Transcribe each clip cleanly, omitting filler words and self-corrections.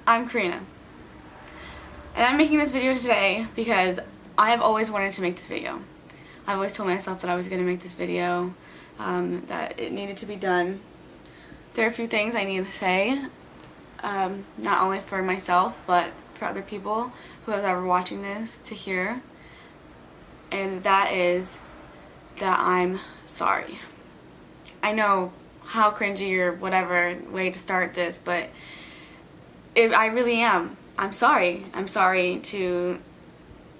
I'm Karina, and I'm making this video today because I have always wanted to make this video. I've always told myself that I was going to make this video, that it needed to be done. There are a few things I need to say, not only for myself, but for other people who are ever watching this to hear, and that is that I'm sorry. I know how cringy or whatever way to start this, but I really am. I'm sorry. I'm sorry to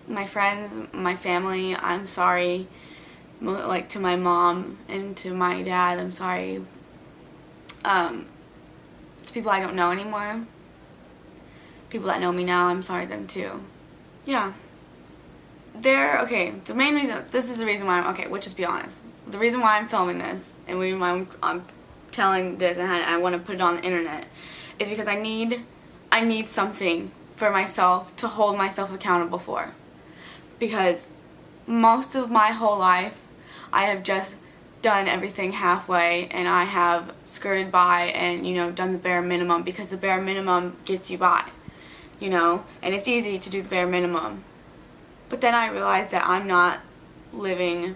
my friends, my family. I'm sorry, like, to my mom and to my dad. I'm sorry to people I don't know anymore. People that know me now, I'm sorry to them too. Yeah. Okay, the main reason, this is the reason why we'll just be honest. The reason why I'm filming this, and the reason why I'm telling this and I want to put it on the internet, is because I need something for myself to hold myself accountable for. Because most of my whole life, I have just done everything halfway, and I have skirted by and, done the bare minimum, because the bare minimum gets you by, and it's easy to do the bare minimum. But then I realized that I'm not living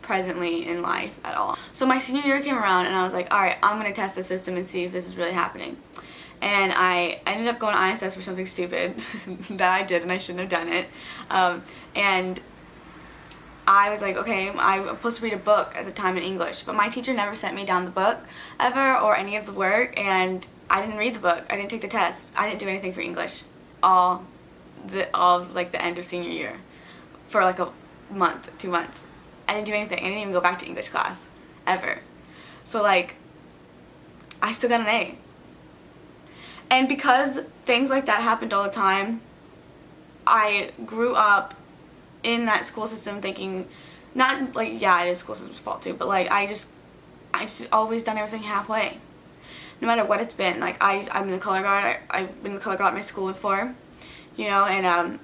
presently in life at all. So my senior year came around and I was like, alright, I'm going to test the system and see if this is really happening. And I ended up going to ISS for something stupid that I did and I shouldn't have done it. And I was like, okay, I was supposed to read a book at the time in English, but my teacher never sent me down the book ever or any of the work, and I didn't read the book. I didn't take the test. I didn't do anything for English all like the end of senior year for like a month, 2 months. I didn't do anything. I didn't even go back to English class ever. So like, I still got an A. And because things like that happened all the time, I grew up in that school system thinking, not like, yeah, it is school system's fault too, but like I just always done everything halfway, no matter what it's been. Like I'm in the color guard. I've been in the color guard at my school before, and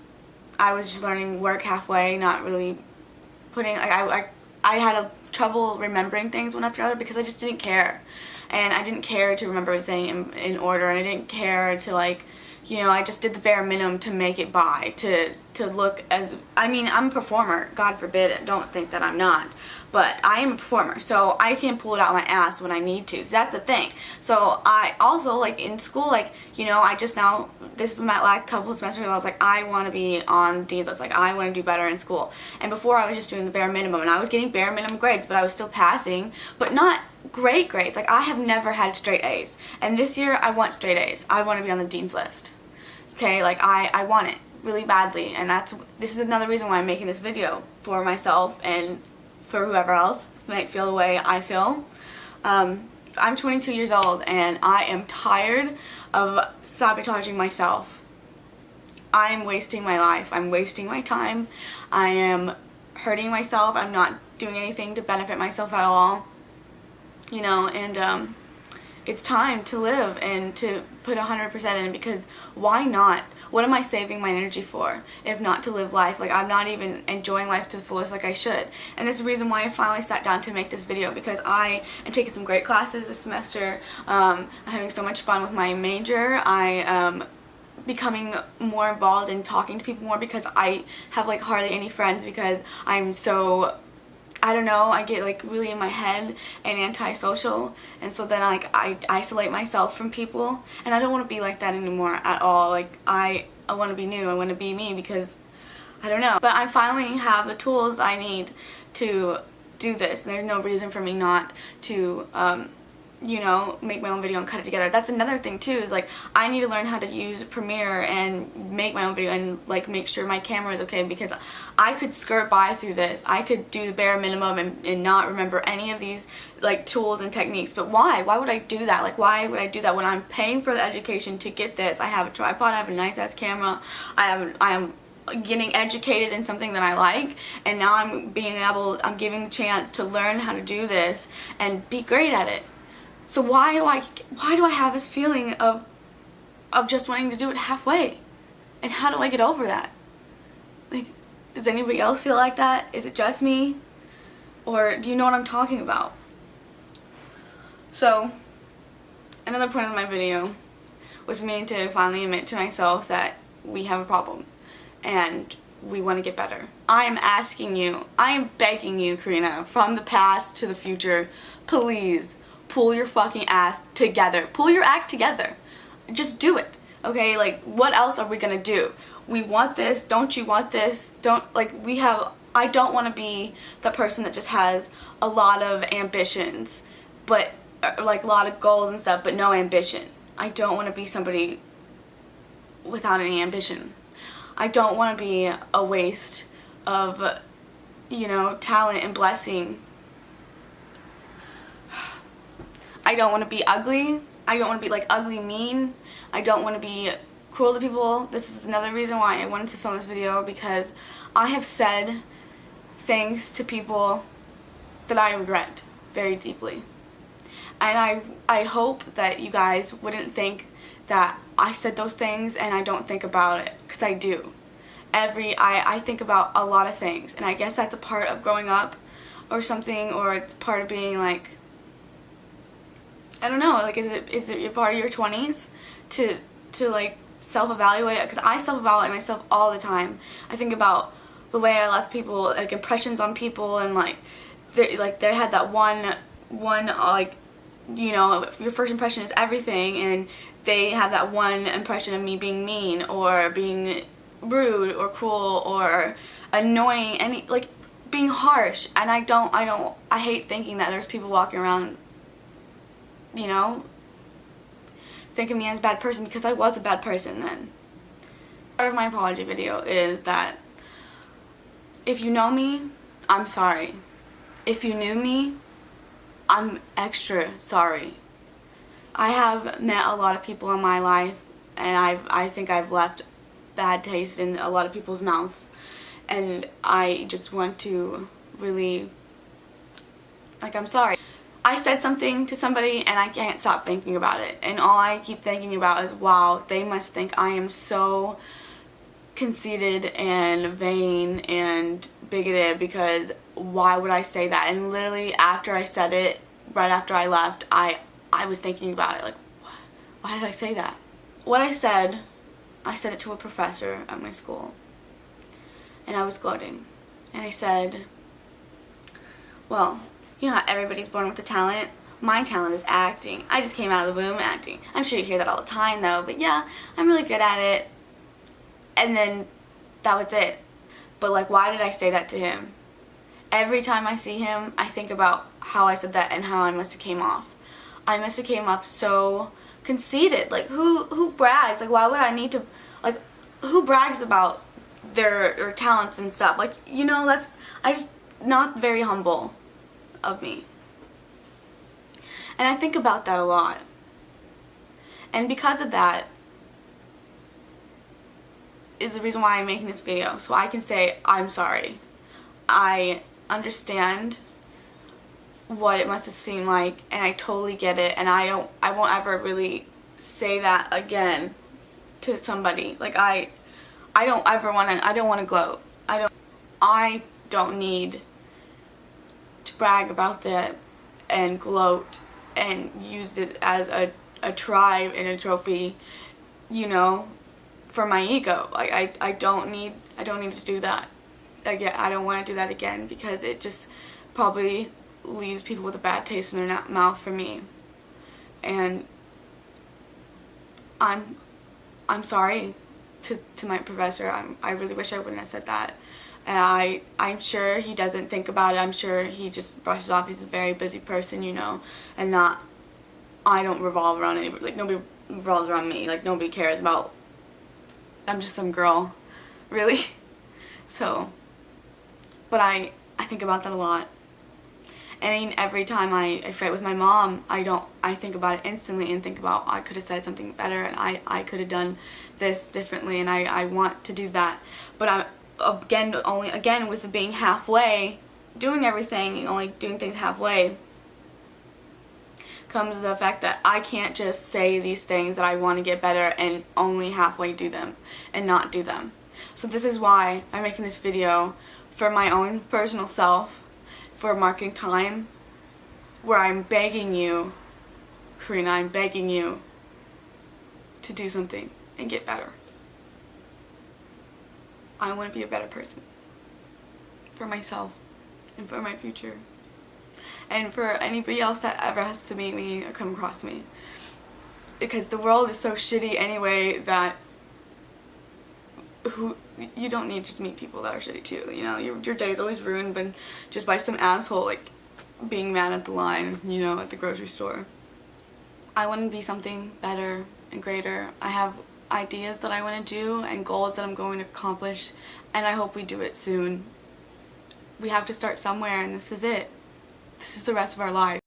I was just learning work halfway, not really putting. I had a trouble remembering one after the other because I just didn't care, and I didn't care to remember everything in order, and I didn't care to I just did the bare minimum to make it by, to look as, I'm a performer, God forbid, don't think that I'm not, but I am a performer, so I can pull it out of my ass when I need to, so that's the thing. So I also, in school, I just now, this is my last couple of semesters, I was like, I want to be on Dean's List, I want to do better in school, and before I was just doing the bare minimum, and I was getting bare minimum grades, but I was still passing, but not great grades. I have never had straight A's, and this year I want straight A's. I want to be on the Dean's List. Okay, I want it really badly, and this is another reason why I'm making this video, for myself and for whoever else might feel the way I feel. I'm 22 years old and I am tired of sabotaging myself. I am wasting my life. I'm wasting my time. I am hurting myself. I'm not doing anything to benefit myself at all. And it's time to live and to put 100% in, because why not? What am I saving my energy for if not to live life? I'm not even enjoying life to the fullest like I should. And this is the reason why I finally sat down to make this video, because I am taking some great classes this semester. I'm having so much fun with my major. I am becoming more involved in talking to people more, because I have hardly any friends, because I'm so, I don't know, I get really in my head and antisocial, and so then I isolate myself from people, and I don't want to be like that anymore at all. I want to be new. I want to be me, because I don't know. But I finally have the tools I need to do this, and there's no reason for me not to make my own video and cut it together. That's another thing too, is I need to learn how to use Premiere and make my own video and make sure my camera is okay, because I could skirt by through this. I could do the bare minimum and not remember any of these tools and techniques. But why? Why would I do that? Why would I do that when I'm paying for the education to get this? I have a tripod, I have a nice ass camera, I am getting educated in something that I like, and now I'm giving the chance to learn how to do this and be great at it. So why do I have this feeling of just wanting to do it halfway? And how do I get over that? Does anybody else feel like that? Is it just me? Or do you know what I'm talking about? So, another point of my video was for me to finally admit to myself that we have a problem and we want to get better. I am asking you, I am begging you, Karina, from the past to the future, please pull your fucking ass together. Pull your act together. Just do it. Okay, like, what else are we gonna do? We want this, don't you want this? I don't want to be the person that just has a lot of ambitions, but, like, a lot of goals and stuff, but no ambition. I don't want to be somebody without any ambition. I don't want to be a waste of, you know, talent and blessing. I don't want to be ugly. I don't want to be, like, ugly mean. I don't want to be cruel to people. This is another reason why I wanted to film this video, because I have said things to people that I regret very deeply. And I hope that you guys wouldn't think that I said those things and I don't think about it, because I do. I think about a lot of things, and I guess that's a part of growing up or something, or it's part of being, like, I don't know, like, is it part of your 20s to like self-evaluate? Because I self-evaluate myself all the time. I think about the way I left people, like, impressions on people, and like they had that one like, you know, your first impression is everything, and they have that one impression of me being mean or being rude or cruel or annoying, and like being harsh. And I hate thinking that there's people walking around, you know, thinking me as a bad person, because I was a bad person then. Part of my apology video is that if you know me, I'm sorry. If you knew me, I'm extra sorry. I have met a lot of people in my life, and I think I've left bad taste in a lot of people's mouths, and I just want to really, like, I'm sorry. I said something to somebody and I can't stop thinking about it, and all I keep thinking about is, wow, they must think I am so conceited and vain and bigoted, because why would I say that? And literally after I said it, right after I left, I was thinking about it, like, why did I say that? What I said it to a professor at my school, and I was gloating, and I said, well, you know how everybody's born with a talent? My talent is acting. I just came out of the womb acting. I'm sure you hear that all the time though, but yeah, I'm really good at it. And then that was it. But, like, why did I say that to him? Every time I see him, I think about how I said that and how I must have came off. I must have came off so conceited. Like, who brags? Like, why would I need to, like, who brags about their talents and stuff? Like, you know, I just, not very humble of me. And I think about that a lot. And because of that is the reason why I'm making this video, so I can say I'm sorry. I understand what it must have seemed like, and I totally get it, and I won't ever really say that again to somebody. Like, I don't want to gloat. I don't need to brag about that and gloat and use it as a tribe and a trophy, you know, for my ego. Like, I don't need to do that again. I don't want to do that again, because it just probably leaves people with a bad taste in their mouth for me. And I'm sorry to my professor. I really wish I wouldn't have said that. And I'm sure he doesn't think about it. I'm sure he just brushes off. He's a very busy person, you know, and I don't revolve around anybody. Like, nobody revolves around me. Like, nobody cares about, I'm just some girl, really. So, but I think about that a lot. And every time I fight with my mom, I think about it instantly and think about, I could have said something better, and I could have done this differently, and I want to do that. But I'm, again with being halfway, doing everything and only doing things halfway, comes the fact that I can't just say these things that I want to get better and only halfway do them and not do them. So this is why I'm making this video, for my own personal self, for marking time, where I'm begging you, Karina, I'm begging you to do something and get better. I want to be a better person for myself and for my future and for anybody else that ever has to meet me or come across me, because the world is so shitty anyway that you don't need to just meet people that are shitty too, you know. Your day is always ruined just by some asshole like being mad at the line, you know, at the grocery store. I want to be something better and greater. I have ideas that I want to do and goals that I'm going to accomplish, and I hope we do it soon. We have to start somewhere, and this is it. This is the rest of our life.